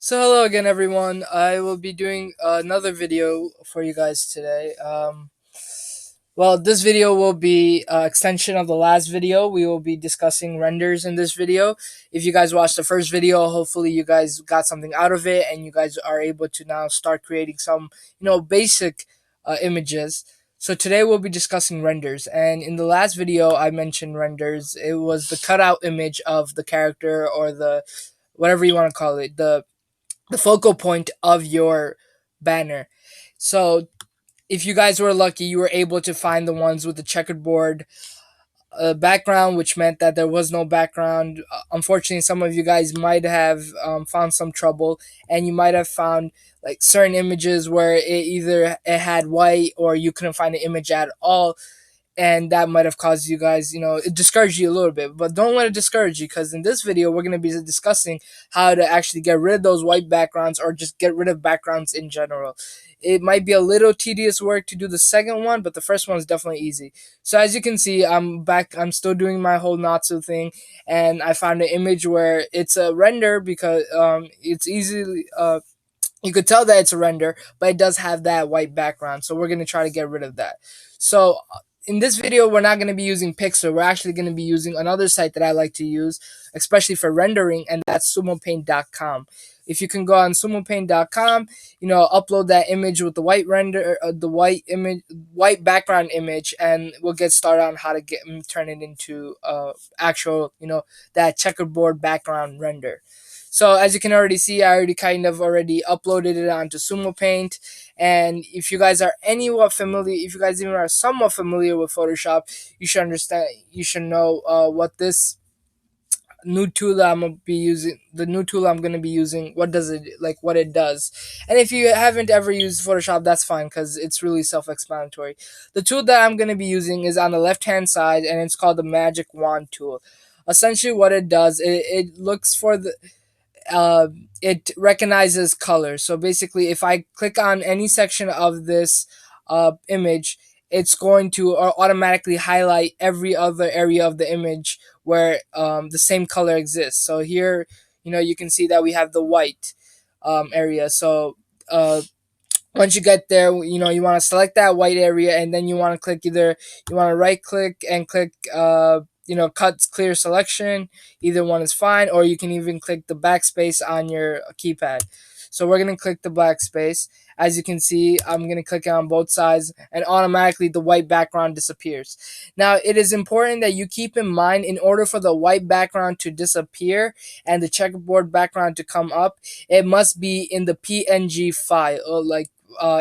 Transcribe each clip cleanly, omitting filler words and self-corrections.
So hello again, everyone. I will be doing another video for you guys today. Well, this video will be extension of the last video. We will be discussing renders in this video. If you guys watched the first video, hopefully you guys got something out of it, and you guys are able to now start creating some, basic images. So today we'll be discussing renders, and in the last video I mentioned renders. It was the cutout image of the character or the whatever you want to call it, the focal point of your banner. So if you guys were lucky, you were able to find the ones with the checkerboard background, which meant that there was no background. Unfortunately, some of you guys might have found some trouble, and you might have found like certain images where it had white or you couldn't find the image at all, and that might have caused you guys, it discouraged you a little bit. But don't let it discourage you, because in this video we're going to be discussing how to actually get rid of those white backgrounds, or just get rid of backgrounds in general. It might be a little tedious work to do the second one, but the first one is definitely easy. So as you can see, I'm back. I'm still doing my whole Natsu thing, and I found an image where it's a render, because it's easily you could tell that it's a render, but it does have that white background. So we're going to try to get rid of that. So in this video, we're not going to be using Pixar. We're actually going to be using another site that I like to use, especially for rendering, and that's sumopaint.com. If you can go on sumopaint.com, upload that image with the white render, the white image, white background image, and we'll get started on how to turn it into actual, that checkerboard background render. So as you can already see, I already uploaded it onto Sumo Paint. And if you guys are if you guys even are somewhat familiar with Photoshop, you should understand, you should know what this new tool that I'm gonna be using, the new tool I'm gonna be using, what does it like, what it does. And if you haven't ever used Photoshop, that's fine, because it's really self-explanatory. The tool that I'm gonna be using is on the left-hand side, and it's called the Magic Wand tool. Essentially, what it does, it looks for the it recognizes color. So basically, if I click on any section of this image, it's going to automatically highlight every other area of the image where the same color exists. So here, you can see that we have the white area. So once you get there, you want to select that white area, and then you want to click, either you want to right click and click cut clear selection. Either one is fine, or you can even click the backspace on your keypad. So we're going to click the backspace. As you can see, I'm going to click it on both sides, and automatically the white background disappears. Now, it is important that you keep in mind, in order for the white background to disappear and the checkerboard background to come up, it must be in the PNG file, or like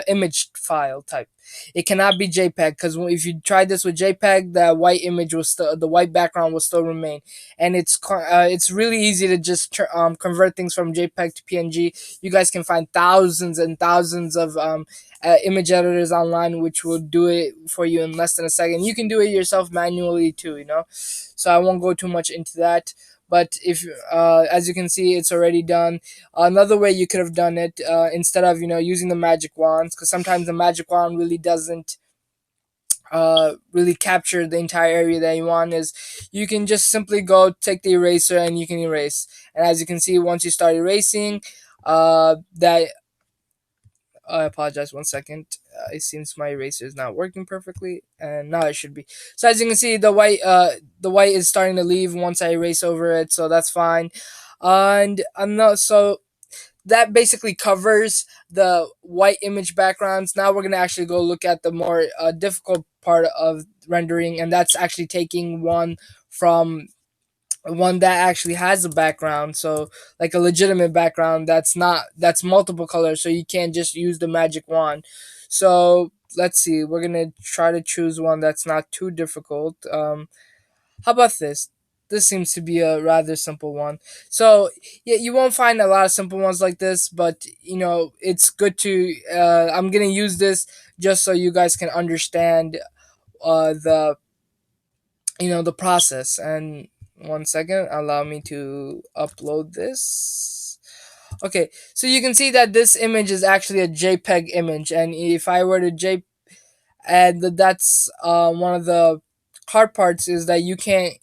image file type. It cannot be JPEG, because if you try this with JPEG, the white background will still remain, and it's really easy to just convert things from JPEG to PNG. You guys can find thousands and thousands of image editors online, which will do it for you in less than a second. You can do it yourself manually too, So I won't go too much into that. But if, as you can see, it's already done. Another way you could have done it, instead of using the magic wands, because sometimes the magic wand really doesn't really capture the entire area that you want, is you can just simply go take the eraser and you can erase. And as you can see, once you start erasing, that I apologize, 1 second. It seems my eraser is not working perfectly, and now it should be. So as you can see, the white is starting to leave once I erase over it, so that's fine. And I'm not so that basically covers the white image backgrounds. Now we're gonna actually go look at the more difficult part of rendering, and that's actually taking one that actually has a background, so like a legitimate background that's multiple colors, so you can't just use the magic wand. So let's see, we're gonna try to choose one that's not too difficult. How about this? This seems to be a rather simple one. So yeah, you won't find a lot of simple ones like this, but it's good to I'm gonna use this just so you guys can understand the the process. And 1 second, allow me to upload this. Okay, so you can see that this image is actually a JPEG image, and if I were to and that's one of the hard parts, is that you can't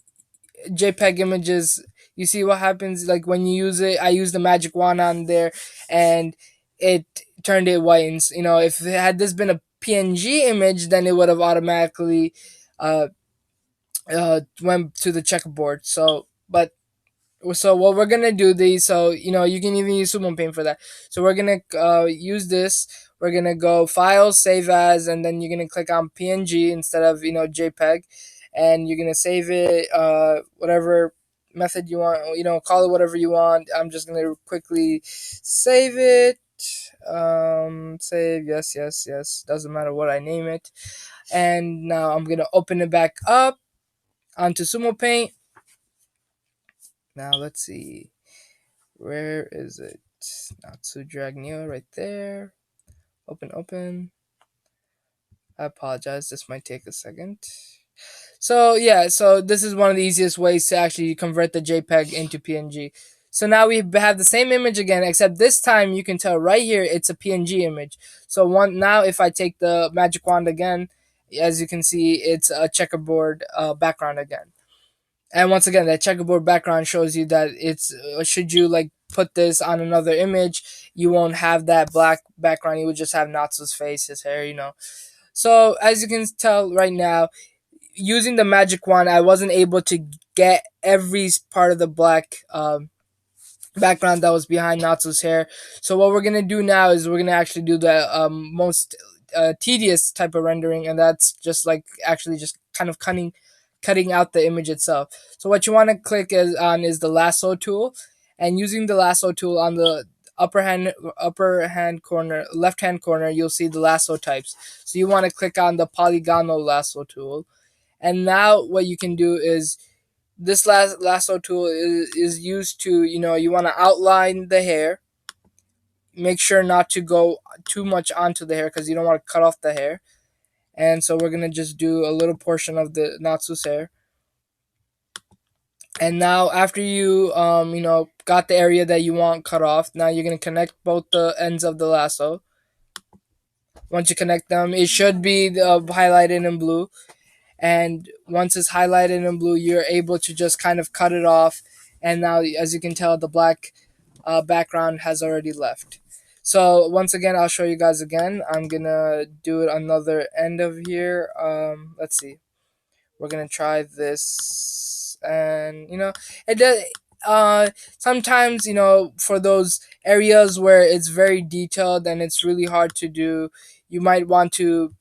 JPEG images, You see what happens like when you use it. I used the magic wand on there, and it turned it white. And if it had this been a PNG image, then it would have automatically uh, went to the checkerboard. So what we're gonna do these, so you can even use Sumo Paint for that. So we're gonna use this. We're gonna go File, Save As, and then you're gonna click on PNG instead of JPEG, and you're gonna save it whatever method you want. Call it whatever you want. I'm just gonna quickly save it. Save, yes, yes, yes. Doesn't matter what I name it. And now I'm gonna open it back up onto Sumo Paint. Now let's see. Where is it? Natsu Drag Neo right there. Open, open. I apologize. This might take a second. So yeah, so this is one of the easiest ways to actually convert the JPEG into PNG. So now we have the same image again, except this time you can tell right here it's a PNG image. So now if I take the magic wand again, as you can see, it's a checkerboard background again. And once again, that checkerboard background shows you that it's should you like put this on another image, you won't have that black background. You would just have Natsu's face, his hair. So as you can tell right now, using the magic wand, I wasn't able to get every part of the black background that was behind Natsu's hair. So what we're gonna do now is we're gonna actually do the most tedious type of rendering, and that's just like actually just kind of cutting out the image itself. So what you want to click is the lasso tool, and using the lasso tool on the upper hand corner, left hand corner, you'll see the lasso types. So you want to click on the polygonal lasso tool, and now what you can do is this lasso tool is used to you want to outline the hair. Make sure not to go too much onto the hair because you don't want to cut off the hair. And so we're gonna just do a little portion of the Natsu's hair. And now after you got the area that you want cut off, now you're gonna connect both the ends of the lasso. Once you connect them, it should be highlighted in blue. And once it's highlighted in blue, you're able to just kind of cut it off. And now, as you can tell, the black background has already left. So once again, I'll show you guys again. I'm gonna do it another end of here. Let's see. We're gonna try this, and it does. Sometimes for those areas where it's very detailed and it's really hard to do, you might want to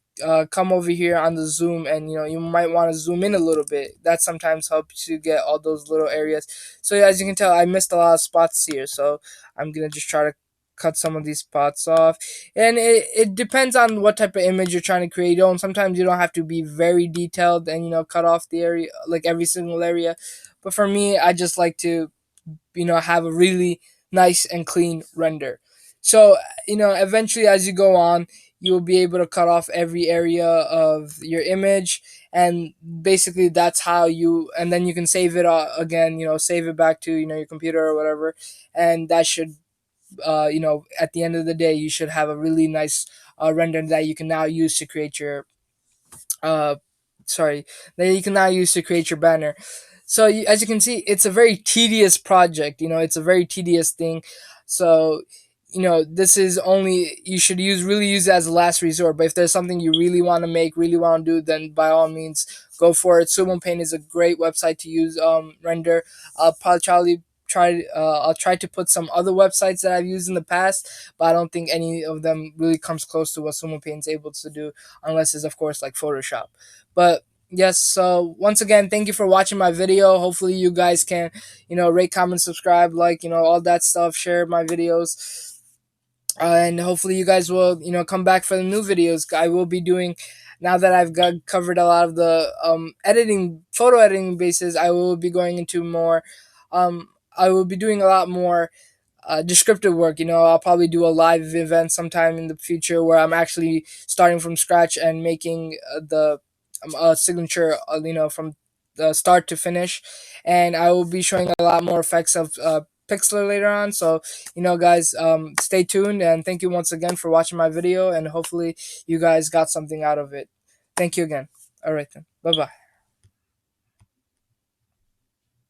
come over here on the zoom, and you might want to zoom in a little bit. That sometimes helps you get all those little areas. So as you can tell, I missed a lot of spots here, so I'm gonna just try to cut some of these spots off. And it depends on what type of image you're trying to create. Sometimes you don't have to be very detailed and cut off the area, like every single area. But for me, I just like to have a really nice and clean render. So eventually, as you go on, you will be able to cut off every area of your image, and basically that's how and then you can save it again, save it back to your computer or whatever. And that should at the end of the day, you should have a really nice render that you can now use to create your uh, sorry, that you can now use to create your banner. So as you can see, it's a very tedious project. It's a very tedious thing. So this is only, you should really use it as a last resort. But if there's something you really want to make, really want to do, then by all means go for it. Sumo Paint is a great website to use render. I'll try to put some other websites that I've used in the past, but I don't think any of them really comes close to what Sumo Paint is able to do, unless it's of course like Photoshop. But yes, so once again, thank you for watching my video. Hopefully you guys can rate, comment, subscribe, like all that stuff, share my videos. And hopefully you guys will come back for the new videos I will be doing. Now that I've covered a lot of the photo editing bases, I will be going into more I will be doing a lot more descriptive work. I'll probably do a live event sometime in the future where I'm actually starting from scratch and making the signature from the start to finish. And I will be showing a lot more effects of Pixlr later on. So guys, stay tuned, and thank you once again for watching my video, and hopefully you guys got something out of it. Thank you again. All right then, bye bye.